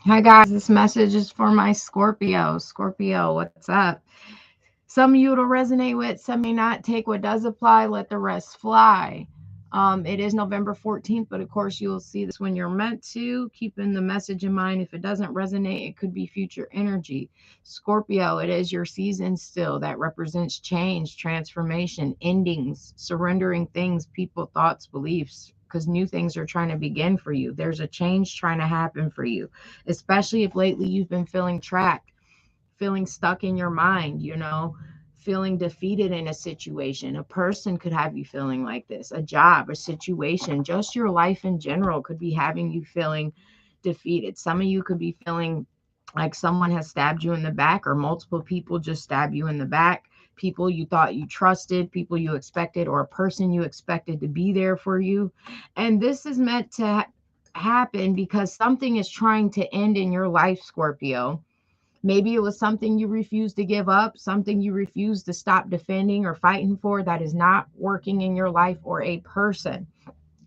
Hi guys, this message is for my Scorpio. Scorpio, what's up? Some of you it'll resonate with, some may not. Take what does apply, let the rest fly. It is November 14th, but of course you'll see this when you're meant to. Keeping the message in mind, if it doesn't resonate, it could be future energy. Scorpio, it is your season still that represents change, transformation, endings, surrendering things, people, thoughts, beliefs, because new things are trying to begin for you. There's a change trying to happen for you, especially if lately you've been feeling trapped, feeling stuck in your mind, feeling defeated in a situation. A person could have you feeling like this, a job, a situation, just your life in general could be having you feeling defeated. Some of you could be feeling like someone has stabbed you in the back, or multiple people just stab you in the back. People you thought you trusted, people you expected, or a person you expected to be there for you. And this is meant to happen because something is trying to end in your life, Scorpio. Maybe it was something you refused to give up, something you refused to stop defending or fighting for that is not working in your life, or a person.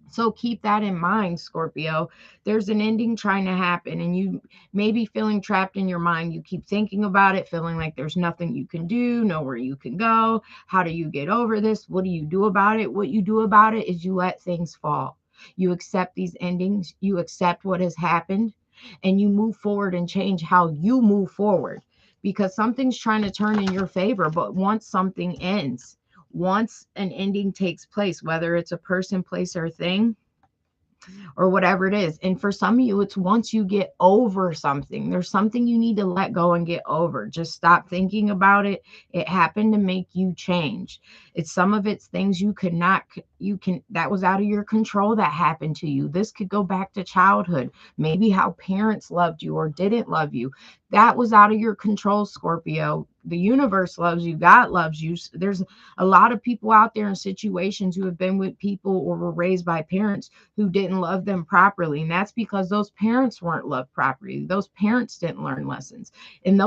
So keep that in mind, Scorpio. There's an ending trying to happen, and you may be feeling trapped in your mind. You keep thinking about it, feeling like there's nothing you can do, nowhere you can go. How do you get over this? What do you do about it? What you do about it is you let things fall. You accept these endings, you accept what has happened, and you move forward and change how you move forward, because something's trying to turn in your favor. But once something ends, once an ending takes place, whether it's a person, place, or thing, or whatever it is. And for some of you, it's once you get over something, there's something you need to let go and get over. Just stop thinking about it. It happened to make you change. It's some of it's things you could not, you can, that was out of your control that happened to you. This could go back to childhood, maybe how parents loved you or didn't love you. That was out of your control, Scorpio. The universe loves you. God loves you. There's a lot of people out there in situations who have been with people or were raised by parents who didn't love them properly. And that's because those parents weren't loved properly. Those parents didn't learn lessons. And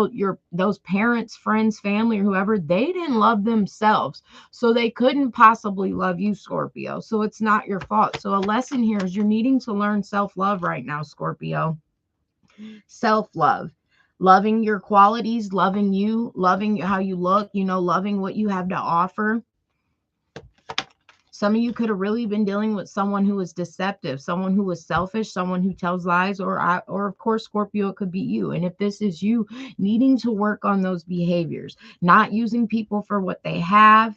those parents, friends, family, or whoever, they didn't love themselves. So they couldn't possibly love you, Scorpio. So it's not your fault. So a lesson here is you're needing to learn self-love right now, Scorpio. Self-love. Loving your qualities, loving you, loving how you look, loving what you have to offer. Some of you could have really been dealing with someone who was deceptive, someone who was selfish, someone who tells lies, or of course, Scorpio, it could be you. And if this is you, needing to work on those behaviors, not using people for what they have,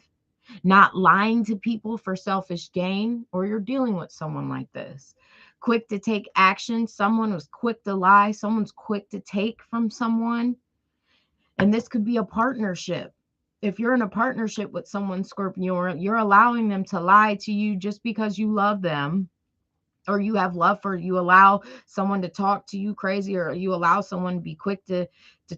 not lying to people for selfish gain, or you're dealing with someone like this. Quick to take action. Someone was quick to lie. Someone's quick to take from someone. And this could be a partnership. If you're in a partnership with someone, Scorpio, you're allowing them to lie to you just because you love them, or you have love for, you allow someone to talk to you crazy, or you allow someone to be quick to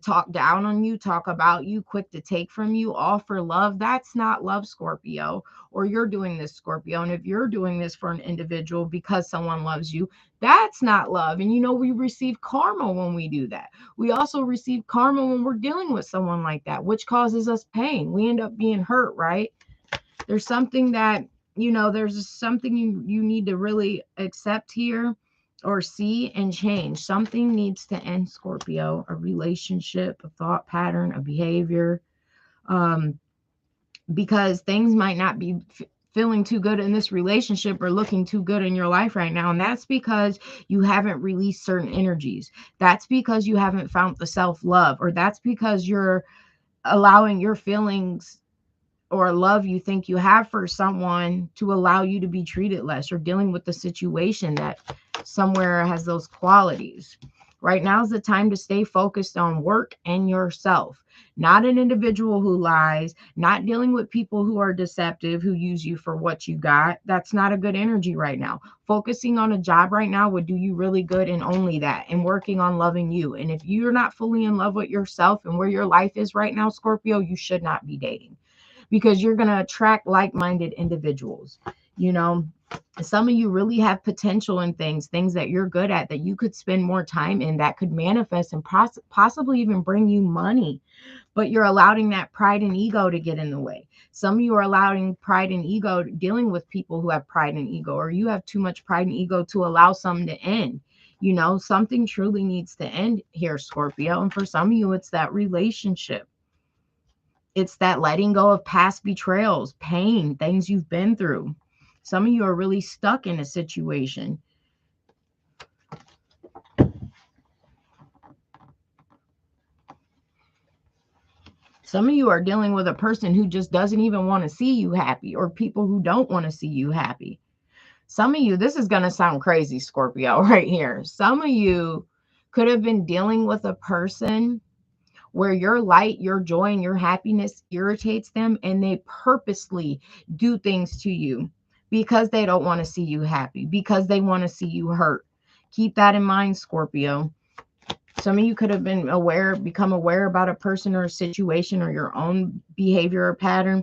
talk down on you, talk about you, quick to take from you, all for love. That's not love, Scorpio. Or you're doing this, Scorpio, and if you're doing this for an individual because someone loves you, that's not love. And we receive karma when we do that. We also receive karma when we're dealing with someone like that, which causes us pain. We end up being hurt, right? There's something that, there's something you need to really accept here, or see and change. Something needs to end, Scorpio. A relationship, a thought pattern, a behavior, um because things might not be feeling too good in this relationship, or looking too good in your life right now. And that's because you haven't released certain energies. That's because you haven't found the self-love, or that's because you're allowing your feelings or love you think you have for someone to allow you to be treated less, or dealing with the situation that somewhere has those qualities. Right now is the time to stay focused on work and yourself, not an individual who lies, not dealing with people who are deceptive, who use you for what you got. That's not a good energy right now. Focusing on a job right now would do you really good, and only that, and working on loving you. And if you're not fully in love with yourself and where your life is right now, Scorpio, you should not be dating, because you're going to attract like-minded individuals. You know, some of you really have potential in things that you're good at, that you could spend more time in, that could manifest and possibly even bring you money. But you're allowing that pride and ego to get in the way. Some of you are allowing pride and ego, dealing with people who have pride and ego, or you have too much pride and ego to allow something to end. You know, something truly needs to end here, Scorpio. And for some of you, it's that relationship. It's that letting go of past betrayals, pain, things you've been through. Some of you are really stuck in a situation. Some of you are dealing with a person who just doesn't even want to see you happy, or people who don't want to see you happy. Some of you, this is going to sound crazy, Scorpio, right here. Some of you could have been dealing with a person where your light, your joy, and your happiness irritates them, and they purposely do things to you because they don't want to see you happy, because they want to see you hurt. Keep that in mind, Scorpio. Some of you could have been become aware about a person or a situation or your own behavior or pattern.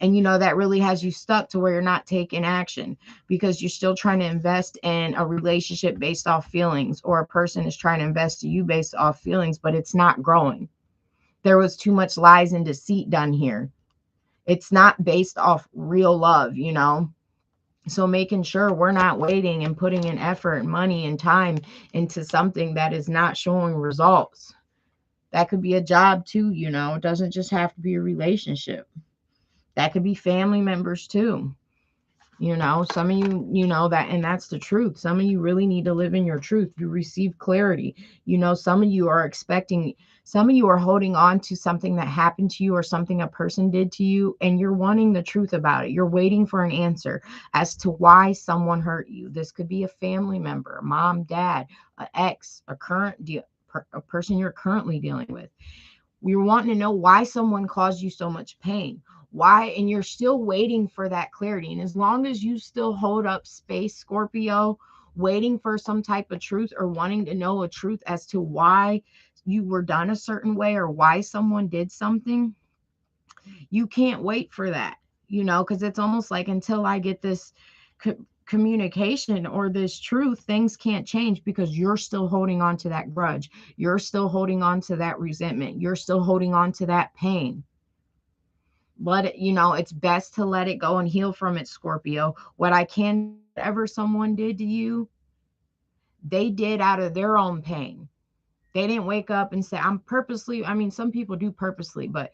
And you know, that really has you stuck to where you're not taking action because you're still trying to invest in a relationship based off feelings, or a person is trying to invest in you based off feelings, but it's not growing. There was too much lies and deceit done here. It's not based off real love, you know? So making sure we're not waiting and putting in effort and money and time into something that is not showing results. That could be a job too, you know? It doesn't just have to be a relationship. That could be family members too. You know, some of you, you know that, and that's the truth. Some of you really need to live in your truth. You receive clarity. You know, some of you are expecting, some of you are holding on to something that happened to you or something a person did to you, and you're wanting the truth about it. You're waiting for an answer as to why someone hurt you. This could be a family member, a mom, dad, an ex, a person you're currently dealing with. You're wanting to know why someone caused you so much pain. Why? And you're still waiting for that clarity. And as long as you still hold up space, Scorpio, waiting for some type of truth or wanting to know a truth as to why you were done a certain way or why someone did something, you can't wait for that, you know, because it's almost like until I get this communication or this truth, things can't change because you're still holding on to that grudge. You're still holding on to that resentment. You're still holding on to that pain. Let it, you know, it's best to let it go and heal from it, Scorpio. What I can, whatever someone did to you, they did out of their own pain. They didn't wake up and say, I'm purposely, I mean, some people do purposely, but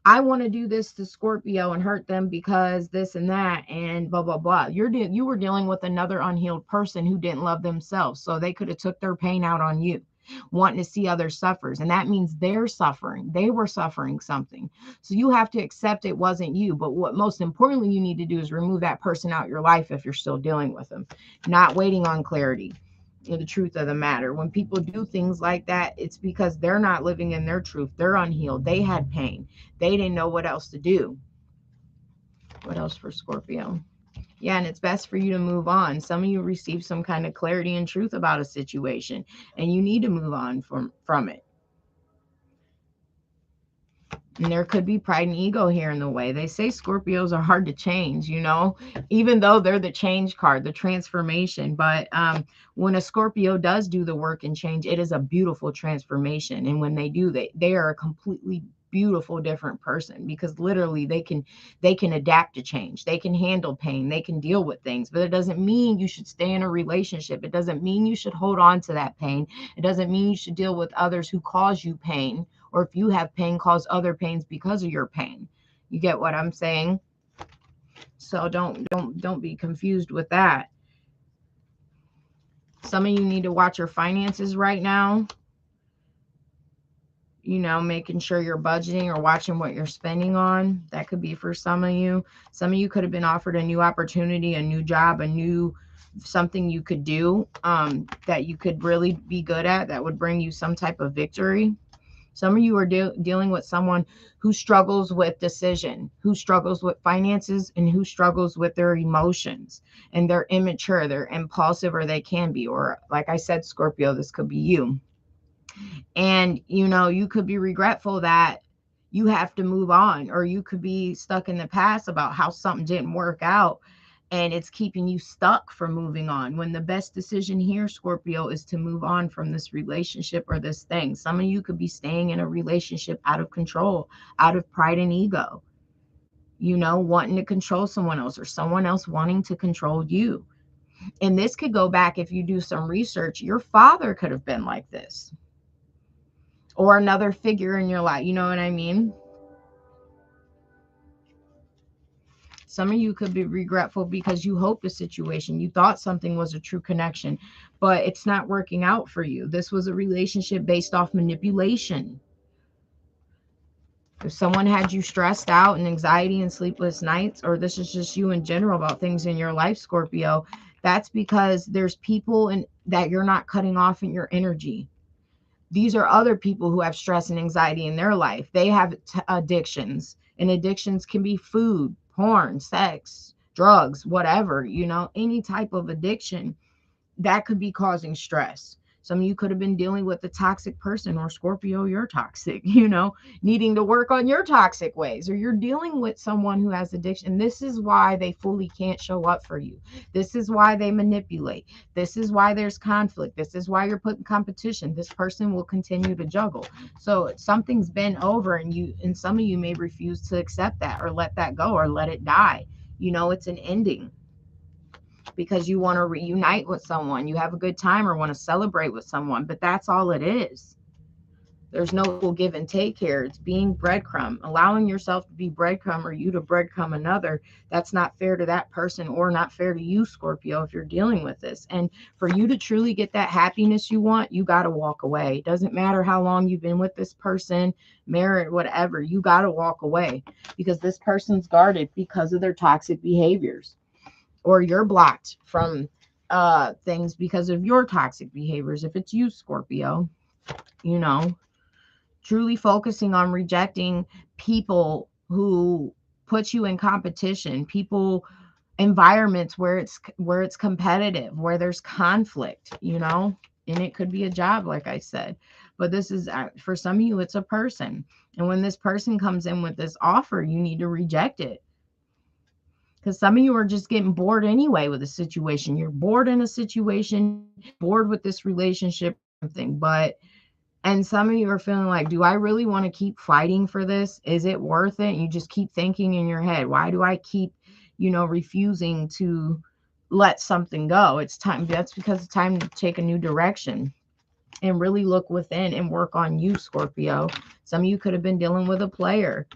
I want to do this to Scorpio and hurt them because this and that and blah, blah, blah. You were dealing with another unhealed person who didn't love themselves. So they could have took their pain out on you, wanting to see others suffers. And that means they're suffering. They were suffering something. So you have to accept it wasn't you. But what most importantly you need to do is remove that person out your life if you're still dealing with them, not waiting on clarity. The truth of the matter, when people do things like that, it's because they're not living in their truth. They're unhealed. They had pain. They didn't know what else to do. What else for Scorpio? Yeah, and it's best for you to move on. Some of you receive some kind of clarity and truth about a situation, and you need to move on from it. And there could be pride and ego here in the way. They say Scorpios are hard to change, you know, even though they're the change card, the transformation. But when a Scorpio does do the work and change, it is a beautiful transformation. And when they do, they are a completely beautiful different person, because literally they can adapt to change. They can handle pain. They can deal with things. But it doesn't mean you should stay in a relationship. It doesn't mean you should hold on to that pain. It doesn't mean you should deal with others who cause you pain, or if you have pain, cause other pains because of your pain. You get what I'm saying? So don't be confused with that. Some of you need to watch your finances right now. You know, making sure you're budgeting or watching what you're spending on. That could be for some of you. Some of you could have been offered a new opportunity, a new job, something you could do that you could really be good at, that would bring you some type of victory. Some of you are dealing with someone who struggles with decision, who struggles with finances, and who struggles with their emotions. And they're immature, they're impulsive, or they can be. Or like I said, Scorpio, this could be you. And, you know, you could be regretful that you have to move on, or you could be stuck in the past about how something didn't work out, and it's keeping you stuck from moving on, when the best decision here, Scorpio, is to move on from this relationship or this thing. Some of you could be staying in a relationship out of control, out of pride and ego, you know, wanting to control someone else, or someone else wanting to control you. And this could go back, if you do some research, your father could have been like this, or another figure in your life. You know what I mean? Some of you could be regretful because you hoped a situation, you thought something was a true connection, but it's not working out for you. This was a relationship based off manipulation. If someone had you stressed out and anxiety and sleepless nights, or this is just you in general about things in your life, Scorpio, that's because there's people that you're not cutting off in your energy. These are other people who have stress and anxiety in their life. They have addictions, and addictions can be food, porn, sex, drugs, whatever, any type of addiction that could be causing stress. Some of you could have been dealing with a toxic person, or Scorpio, you're toxic, needing to work on your toxic ways, or you're dealing with someone who has addiction. This is why they fully can't show up for you. This is why they manipulate. This is why there's conflict. This is why you're put in competition. This person will continue to juggle. So something's been over, and some of you may refuse to accept that, or let that go, or let it die. It's an ending, because you want to reunite with someone, you have a good time, or want to celebrate with someone, but that's all it is. There's no give and take here. It's being breadcrumb, allowing yourself to be breadcrumb, or you to breadcrumb another. That's not fair to that person, or not fair to you, Scorpio, if you're dealing with this. And for you to truly get that happiness you want, you got to walk away. It doesn't matter how long you've been with this person, married, whatever, you got to walk away, because this person's guarded because of their toxic behaviors, or you're blocked from things because of your toxic behaviors. If it's you, Scorpio, truly focusing on rejecting people who put you in competition, environments where it's competitive, where there's conflict, and it could be a job, like I said, but this is, for some of you, it's a person. And when this person comes in with this offer, you need to reject it. Because some of you are just getting bored anyway with a situation. You're bored in a situation, bored with this relationship, something. And some of you are feeling like, do I really want to keep fighting for this? Is it worth it? You just keep thinking in your head, why do I keep, refusing to let something go? It's time. That's because it's time to take a new direction and really look within and work on you, Scorpio. Some of you could have been dealing with a player.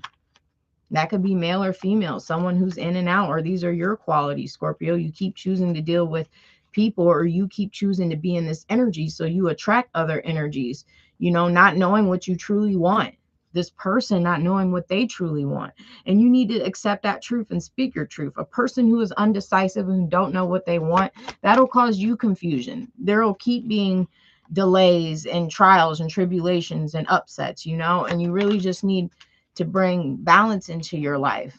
That could be male or female, someone who's in and out, or these are your qualities, Scorpio. You keep choosing to deal with people, or you keep choosing to be in this energy, so you attract other energies, not knowing what you truly want. This person not knowing what they truly want. And you need to accept that truth and speak your truth. A person who is undecisive and don't know what they want, that'll cause you confusion. There'll keep being delays and trials and tribulations and upsets, and you really just need to bring balance into your life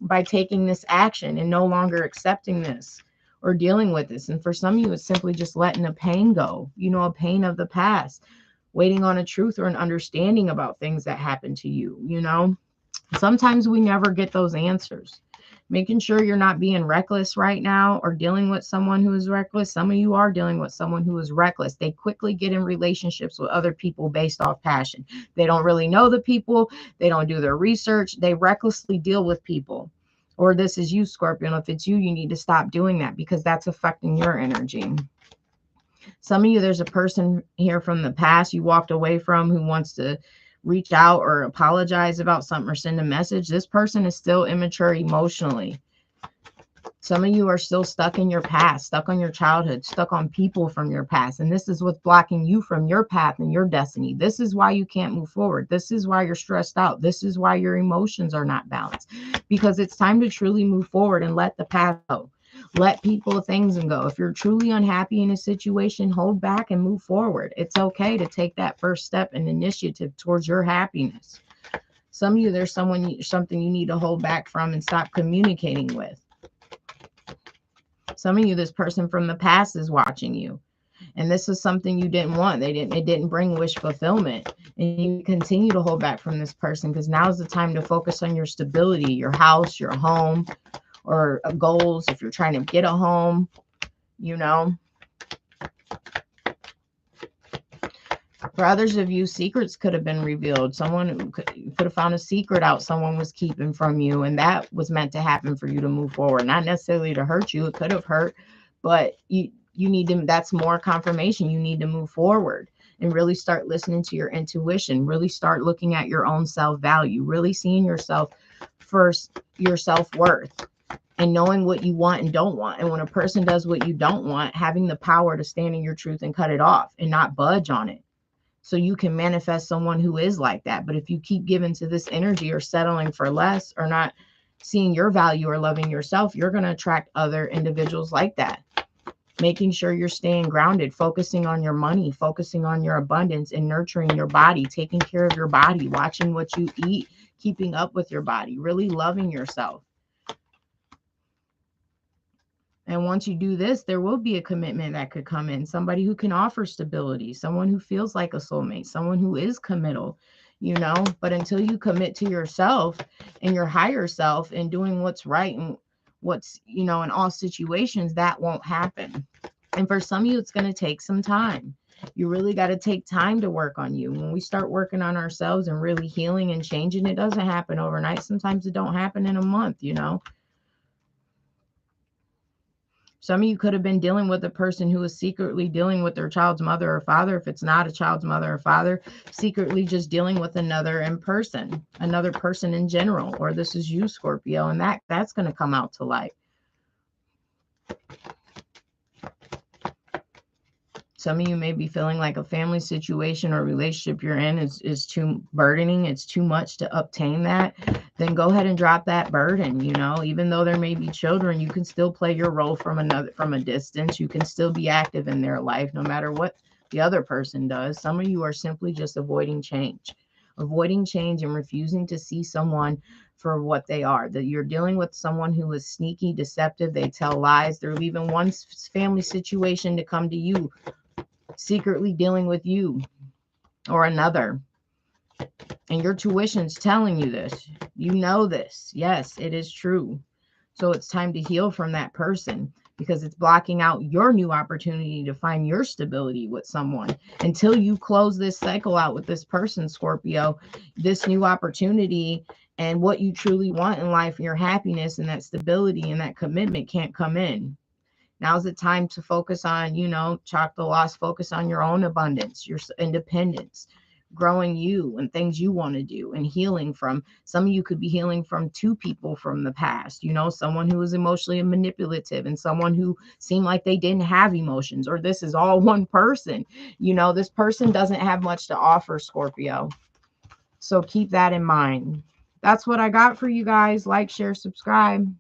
by taking this action and no longer accepting this or dealing with this. And for some of you, it's simply just letting the pain go, a pain of the past, waiting on a truth or an understanding about things that happened to you. Sometimes we never get those answers. Making sure you're not being reckless right now, or dealing with someone who is reckless. Some of you are dealing with someone who is reckless. They quickly get in relationships with other people based off passion. They don't really know the people. They don't do their research. They recklessly deal with people. Or this is you, Scorpio. If it's you, you need to stop doing that, because that's affecting your energy. Some of you, there's a person here from the past you walked away from who wants to reach out or apologize about something or send a message. This person is still immature emotionally. Some of you are still stuck in your past, stuck on your childhood, stuck on people from your past. And this is what's blocking you from your path and your destiny. This is why you can't move forward. This is why you're stressed out. This is why your emotions are not balanced, because it's time to truly move forward and let the past go. Let people, things, and go. If you're truly unhappy in a situation, hold back and move forward. It's okay to take that first step and initiative towards your happiness. Some of you, there's something you need to hold back from and stop communicating with. Some of you, this person from the past is watching you, and this is something you didn't want. It didn't bring wish fulfillment, and you continue to hold back from this person, because now is the time to focus on your stability, your house, your home, or goals. If you're trying to get a home, For others of you, secrets could have been revealed. Someone could have found a secret out someone was keeping from you, and that was meant to happen for you to move forward. Not necessarily to hurt you. It could have hurt, But you need to, that's more confirmation. You need to move forward and really start listening to your intuition, really start looking at your own self-value, really seeing yourself first, your self-worth, and knowing what you want and don't want. And when a person does what you don't want, having the power to stand in your truth and cut it off and not budge on it. So you can manifest someone who is like that. But if you keep giving to this energy or settling for less or not seeing your value or loving yourself, you're going to attract other individuals like that. Making sure you're staying grounded, focusing on your money, focusing on your abundance, and nurturing your body, taking care of your body, watching what you eat, keeping up with your body, really loving yourself. And once you do this, there will be a commitment that could come in. Somebody who can offer stability, someone who feels like a soulmate, someone who is committal, you know. But until you commit to yourself and your higher self and doing what's right and what's, you know, in all situations, that won't happen. And for some of you, it's going to take some time. You really got to take time to work on you. When we start working on ourselves and really healing and changing, it doesn't happen overnight. Sometimes it don't happen in a month, you know. Some of you could have been dealing with a person who is secretly dealing with their child's mother or father. If it's not a child's mother or father, secretly just dealing with another person in general. Or this is you, Scorpio, and that's going to come out to light. Some of you may be feeling like a family situation or relationship you're in is too burdening. It's too much to obtain that. Then go ahead and drop that burden. You know, even though there may be children, you can still play your role from a distance. You can still be active in their life, no matter what the other person does. Some of you are simply just avoiding change and refusing to see someone for what they are. That you're dealing with someone who is sneaky, deceptive. They tell lies. They're leaving one family situation to come to you, secretly dealing with you or another. And your tuition's telling you this. You know this. Yes, it is true. So it's time to heal from that person, because it's blocking out your new opportunity to find your stability with someone. Until you close this cycle out with this person, Scorpio, this new opportunity and what you truly want in life, your happiness and that stability and that commitment can't come in. Now's the time to focus on, you know, chalk the loss, focus on your own abundance, your independence, growing you and things you want to do, and healing from, some of you could be healing from two people from the past, you know, someone who was emotionally manipulative and someone who seemed like they didn't have emotions, or this is all one person. You know, this person doesn't have much to offer, Scorpio. So keep that in mind. That's what I got for you guys. Like, share, subscribe.